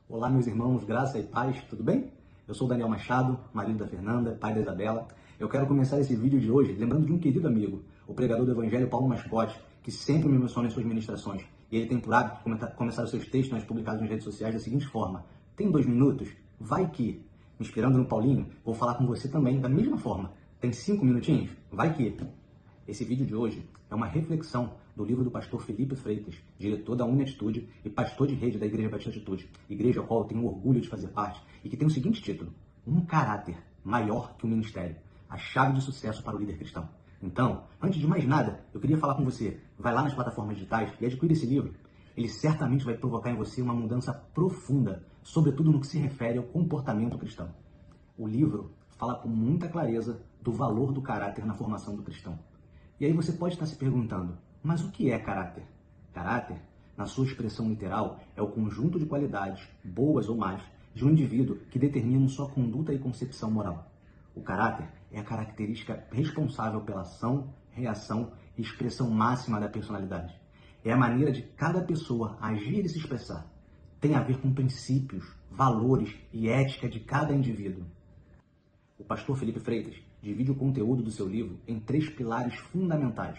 Olá, meus irmãos, graça e paz, tudo bem? Eu sou o Daniel Machado, marido da Fernanda, pai da Isabela. Eu quero começar esse vídeo de hoje lembrando de um querido amigo, o pregador do Evangelho Paulo Mascote, que sempre me menciona em suas ministrações. E ele tem por hábito começar os seus textos publicados nas redes sociais da seguinte forma: tem 2 minutos? Vai que. Me inspirando no Paulinho, vou falar com você também da mesma forma. Tem 5 minutinhos? Vai que. Esse vídeo de hoje é uma reflexão do livro do pastor Felipe Freitas, diretor da Uniatitude e pastor de rede da Igreja Batista Atitude, igreja a qual eu tenho orgulho de fazer parte e que tem o seguinte título: Um caráter maior que o ministério, a chave de sucesso para o líder cristão. Então, antes de mais nada, eu queria falar com você, vai lá nas plataformas digitais e adquire esse livro. Ele certamente vai provocar em você uma mudança profunda, sobretudo no que se refere ao comportamento cristão. O livro fala com muita clareza do valor do caráter na formação do cristão. E aí você pode estar se perguntando, mas o que é caráter? Caráter, na sua expressão literal, é o conjunto de qualidades, boas ou más, de um indivíduo que determinam sua conduta e concepção moral. O caráter é a característica responsável pela ação, reação e expressão máxima da personalidade. É a maneira de cada pessoa agir e se expressar. Tem a ver com princípios, valores e ética de cada indivíduo. O pastor Felipe Freitas divide o conteúdo do seu livro em 3 pilares fundamentais: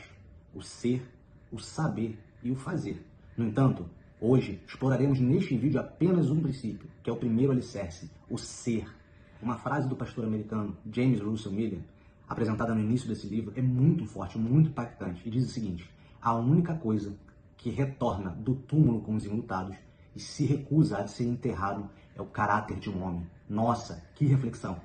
o ser, o saber e o fazer. No entanto, hoje exploraremos neste vídeo apenas um princípio, que é o primeiro alicerce, o ser. Uma frase do pastor americano James Russell Miller, apresentada no início desse livro, é muito forte, muito impactante, e diz o seguinte: a única coisa que retorna do túmulo com os enlutados e se recusa a ser enterrado é o caráter de um homem. Nossa, que reflexão!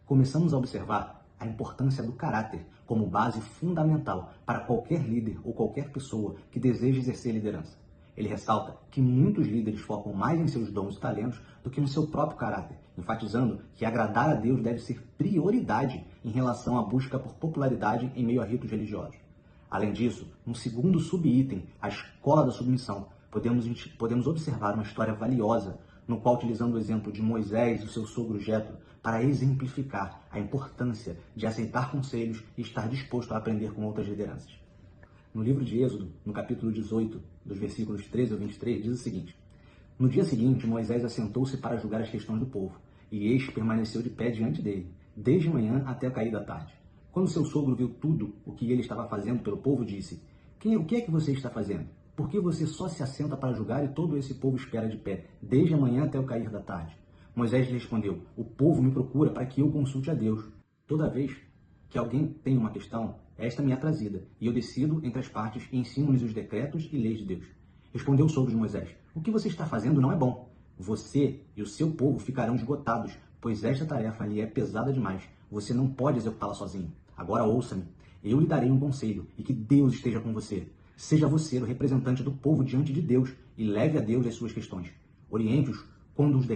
Começamos a observar a importância do caráter como base fundamental para qualquer líder ou qualquer pessoa que deseja exercer liderança. Ele ressalta que muitos líderes focam mais em seus dons e talentos do que no seu próprio caráter, enfatizando que agradar a Deus deve ser prioridade em relação à busca por popularidade em meio a ritos religiosos. Além disso, no segundo subitem, a escola da submissão, podemos observar uma história valiosa, no qual, utilizando o exemplo de Moisés e o seu sogro Jetro, para exemplificar a importância de aceitar conselhos e estar disposto a aprender com outras lideranças. No livro de Êxodo, no capítulo 18, dos versículos 13 ao 23, diz o seguinte: No dia seguinte, Moisés assentou-se para julgar as questões do povo, e este permaneceu de pé diante dele, desde manhã até o cair da tarde. Quando seu sogro viu tudo o que ele estava fazendo pelo povo, disse: O que é que você está fazendo? Por que você só se assenta para julgar e todo esse povo espera de pé, desde a manhã até o cair da tarde? Moisés lhe respondeu: O povo me procura para que eu consulte a Deus. Toda vez que alguém tem uma questão, esta me é trazida, e eu decido entre as partes e ensino-lhes os decretos e leis de Deus. Respondeu o sogro de Moisés: O que você está fazendo não é bom. Você e o seu povo ficarão esgotados, pois esta tarefa lhe é pesada demais. Você não pode executá-la sozinho. Agora ouça-me. Eu lhe darei um conselho, e que Deus esteja com você. Seja você o representante do povo diante de Deus e leve a Deus as suas questões. Oriente-os quanto aos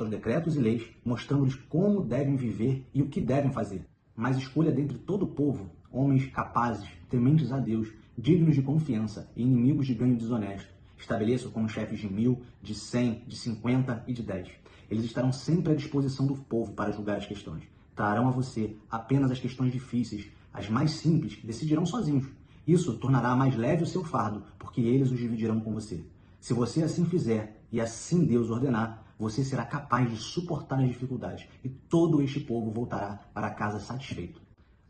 decretos e leis, mostrando-lhes como devem viver e o que devem fazer. Mas escolha dentre todo o povo homens capazes, tementes a Deus, dignos de confiança e inimigos de ganho desonesto. Estabeleça como chefes de 1000, de 100, de 50 e de 10. Eles estarão sempre à disposição do povo para julgar as questões. Trarão a você apenas as questões difíceis, as mais simples decidirão sozinhos. Isso tornará mais leve o seu fardo, porque eles os dividirão com você. Se você assim fizer, e assim Deus ordenar, você será capaz de suportar as dificuldades, e todo este povo voltará para casa satisfeito.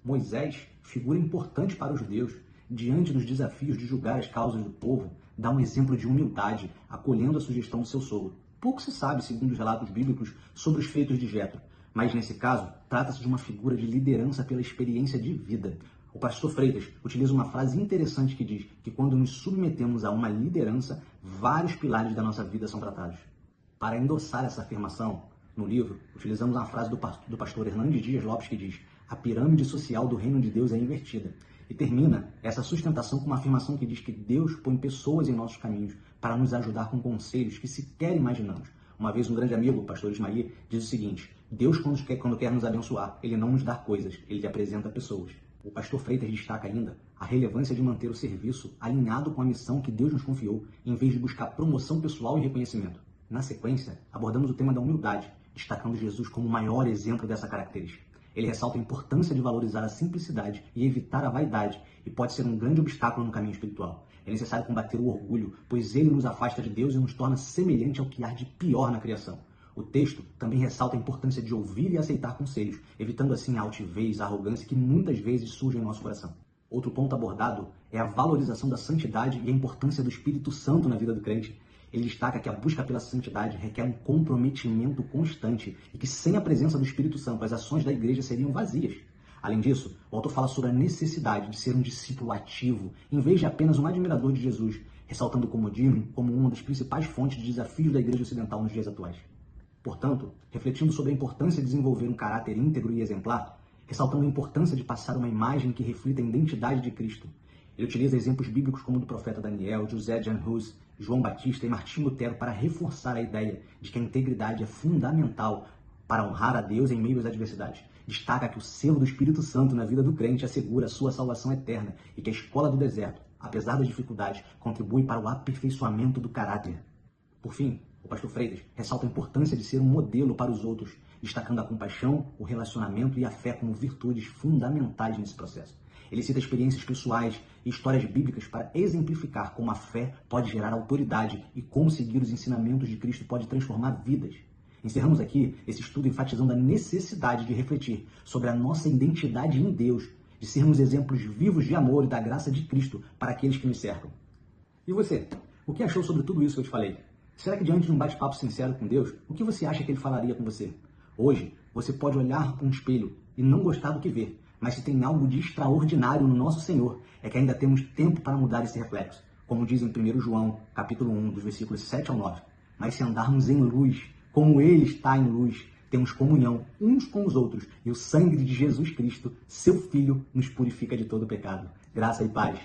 Moisés, figura importante para os judeus, diante dos desafios de julgar as causas do povo, dá um exemplo de humildade, acolhendo a sugestão do seu sogro. Pouco se sabe, segundo os relatos bíblicos, sobre os feitos de Jetro, mas nesse caso, trata-se de uma figura de liderança pela experiência de vida. O pastor Freitas utiliza uma frase interessante que diz que quando nos submetemos a uma liderança, vários pilares da nossa vida são tratados. Para endossar essa afirmação, no livro, utilizamos uma frase do pastor Hernandes Dias Lopes que diz: a pirâmide social do reino de Deus é invertida. E termina essa sustentação com uma afirmação que diz que Deus põe pessoas em nossos caminhos para nos ajudar com conselhos que sequer imaginamos. Uma vez um grande amigo, o pastor Ismaí, diz o seguinte: Deus, quando quer nos abençoar, Ele não nos dá coisas, Ele lhe apresenta pessoas. O pastor Freitas destaca ainda a relevância de manter o serviço alinhado com a missão que Deus nos confiou, em vez de buscar promoção pessoal e reconhecimento. Na sequência, abordamos o tema da humildade, destacando Jesus como o maior exemplo dessa característica. Ele ressalta a importância de valorizar a simplicidade e evitar a vaidade, e pode ser um grande obstáculo no caminho espiritual. É necessário combater o orgulho, pois ele nos afasta de Deus e nos torna semelhante ao que há de pior na criação. O texto também ressalta a importância de ouvir e aceitar conselhos, evitando assim a altivez, a arrogância que muitas vezes surge em nosso coração. Outro ponto abordado é a valorização da santidade e a importância do Espírito Santo na vida do crente. Ele destaca que a busca pela santidade requer um comprometimento constante e que sem a presença do Espírito Santo as ações da igreja seriam vazias. Além disso, o autor fala sobre a necessidade de ser um discípulo ativo, em vez de apenas um admirador de Jesus, ressaltando o comodismo como uma das principais fontes de desafios da igreja ocidental nos dias atuais. Portanto, refletindo sobre a importância de desenvolver um caráter íntegro e exemplar, ressaltando a importância de passar uma imagem que reflita a identidade de Cristo. Ele utiliza exemplos bíblicos como o do profeta Daniel, José Jan Hus, João Batista e Martinho Lutero para reforçar a ideia de que a integridade é fundamental para honrar a Deus em meio às adversidades. Destaca que o selo do Espírito Santo na vida do crente assegura a sua salvação eterna e que a escola do deserto, apesar das dificuldades, contribui para o aperfeiçoamento do caráter. Por fim, o pastor Freitas ressalta a importância de ser um modelo para os outros, destacando a compaixão, o relacionamento e a fé como virtudes fundamentais nesse processo. Ele cita experiências pessoais e histórias bíblicas para exemplificar como a fé pode gerar autoridade e como seguir os ensinamentos de Cristo pode transformar vidas. Encerramos aqui esse estudo enfatizando a necessidade de refletir sobre a nossa identidade em Deus, de sermos exemplos vivos de amor e da graça de Cristo para aqueles que nos cercam. E você? O que achou sobre tudo isso que eu te falei? Será que diante de um bate-papo sincero com Deus, o que você acha que Ele falaria com você? Hoje, você pode olhar para um espelho e não gostar do que vê, mas se tem algo de extraordinário no nosso Senhor, é que ainda temos tempo para mudar esse reflexo, como diz em 1 João, capítulo 1, dos versículos 7 ao 9. Mas se andarmos em luz, como Ele está em luz, temos comunhão uns com os outros, e o sangue de Jesus Cristo, seu Filho, nos purifica de todo pecado. Graça e paz.